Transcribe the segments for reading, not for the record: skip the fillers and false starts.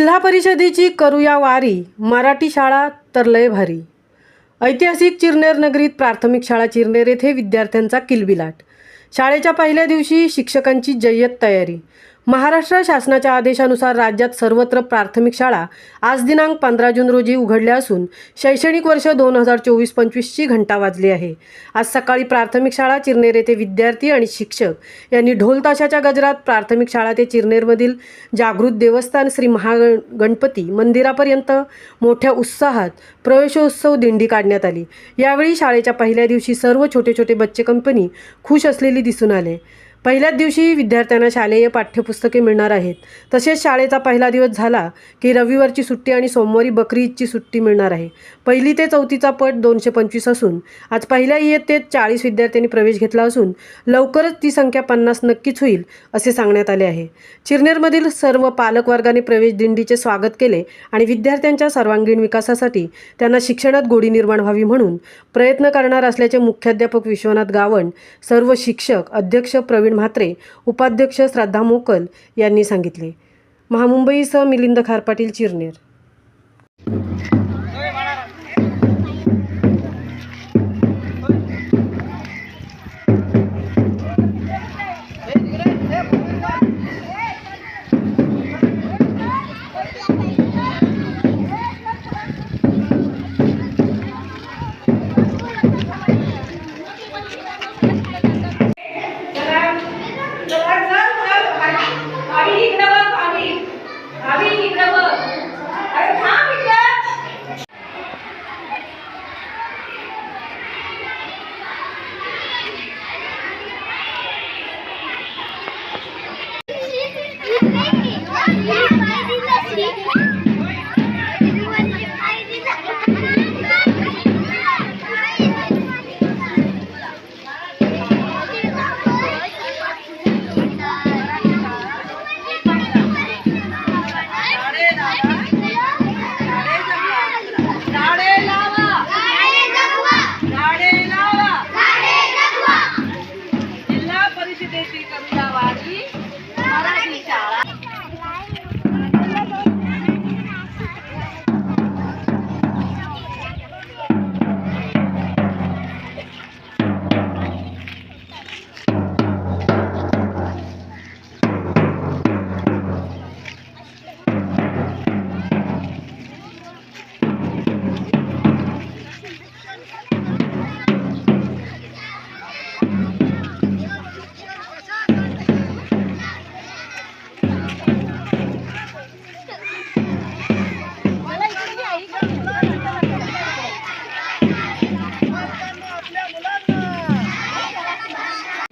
जिल्हा परिषदेची करूया वारी, मराठी शाळा तर लय भारी। ऐतिहासिक चिरनेर नगरीत प्राथमिक शाळा चिरनेर येथे विद्यार्थ्यांचा किलबिलाट। शाळेच्या पहिल्या दिवशी शिक्षकांची जय्यत तयारी। महाराष्ट्र शासनाच्या आदेशानुसार राज्यात सर्वत्र प्राथमिक शाळा आज दिनांक 15 जून रोजी उघडल्या असून शैक्षणिक वर्ष 2024-25 ची घंटा वाजली आहे। आज सकाळी प्राथमिक शाळा चिरनेर येथे विद्यार्थी आणि शिक्षक यांनी ढोल ताशाच्या गजरात प्राथमिक शाळा ते चिरनेरमधील जागृत देवस्थान श्री महागणपती मंदिरापर्यंत मोठ्या उत्साहात प्रवेशोत्सव दिंडी काढण्यात आली। यावेळी शाळेच्या पहिल्या दिवशी सर्व छोटे छोटे बच्चे कंपनी खुश असलेली दिसून आले। पहिल्याच दिवशी विद्यार्थ्यांना शालेय पाठ्यपुस्तके मिळणार आहेत। तसेच शाळेचा पहिला दिवस झाला की रविवारची सुट्टी आणि सोमवारी बकरी ईदची सुट्टी मिळणार आहे। पहिली ते चौथीचा पट 225 असून आज पहिल्या इयत्तेत 40 विद्यार्थ्यांनी प्रवेश घेतला असून लवकरच ती संख्या 50 नक्कीच होईल असे सांगण्यात आले आहे। चिरनेरमधील सर्व पालक वर्गाने प्रवेश दिंडीचे स्वागत केले आणि विद्यार्थ्यांच्या सर्वांगीण विकासासाठी त्यांना शिक्षणात गोडी निर्माण व्हावी म्हणून प्रयत्न करणार असल्याचे मुख्याध्यापक विश्वनाथ गावंड, सर्व शिक्षक, अध्यक्ष प्रवीण म्हात्रे, उपाध्यक्ष श्रद्धा मोकल यांनी सांगितले। महामुंबईसह मिलिंद खारपाटील, चिरनेर।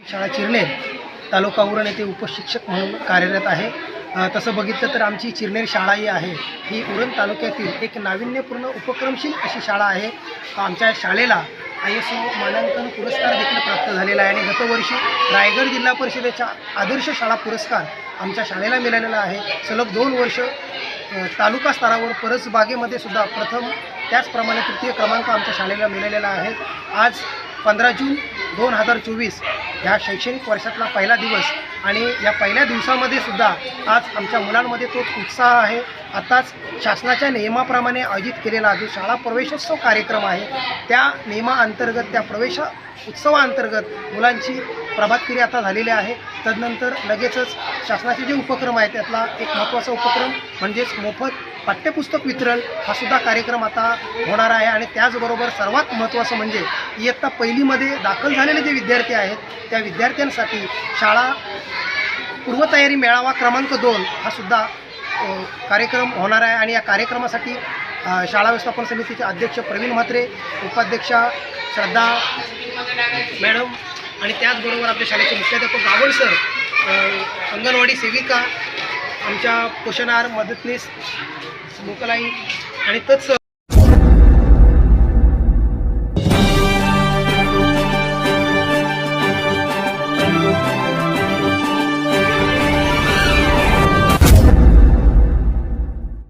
शाळा चिरनेर तालुका उरण येथे उपशिक्षक म्हणून कार्यरत आहे। तसं बघितलं तर आमची चिरनेर शाळा ही आहे ही उरण तालुक्यातील एक नाविन्यपूर्ण उपक्रमशील अशी शाळा आहे। आमच्या शाळेला ISO मानांकन पुरस्कार देखील प्राप्त झालेला आहे आणि गतवर्षी रायगड जिल्हा परिषदेचा आदर्श शाळा पुरस्कार आमच्या शाळेला मिळालेला आहे। सलग 2 वर्ष तालुका स्तरावर परसबागेमध्ये सुद्धा प्रथम, त्याचप्रमाणे तृतीय क्रमांक आमच्या शाळेला मिळालेला आहे। आज 15 जून 2024 ह्या शैक्षणिक वर्षातला पहिला दिवस आणि या पहिल्या दिवसामध्ये सुद्धा आज आमच्या मुलांमध्ये तोच उत्साह आहे। आताच शासनाच्या नियमाप्रमाणे आयोजित केलेला जो शाळा प्रवेशोत्सव कार्यक्रम आहे त्या नियमाअंतर्गत, त्या प्रवेश उत्सवाअंतर्गत मुलांची प्रभात फेरी आता झालेली आहे। तदनंतर लगेचच शासनाचे जे उपक्रम आहेत त्यातला एक महत्त्वाचा उपक्रम म्हणजेच मोफत पाठ्यपुस्तक वितरण हा सुद्धा कार्यक्रम आता होणार आहे। आणि त्याचबरोबर सर्वात महत्त्वाचं म्हणजे इयत्ता पहिलीमध्ये दाखल झालेले जे विद्यार्थी आहेत त्या विद्यार्थ्यांसाठी शाळा पूर्वतयारी मेळावा क्रमांक 2 हा सुद्धा कार्यक्रम होणार आहे। आणि या कार्यक्रमासाठी शाळा व्यवस्थापन समितीचे अध्यक्ष प्रवीण म्हात्रे, उपाध्यक्षा श्रद्धा मॅडम आणि त्याचबरोबर आपल्या शाळेचे मुख्याध्यापक गावंड सर, अंगणवाडी सेविका, आमच्या पोषण आहार मदतनीस मोकलाई आणि तत्सर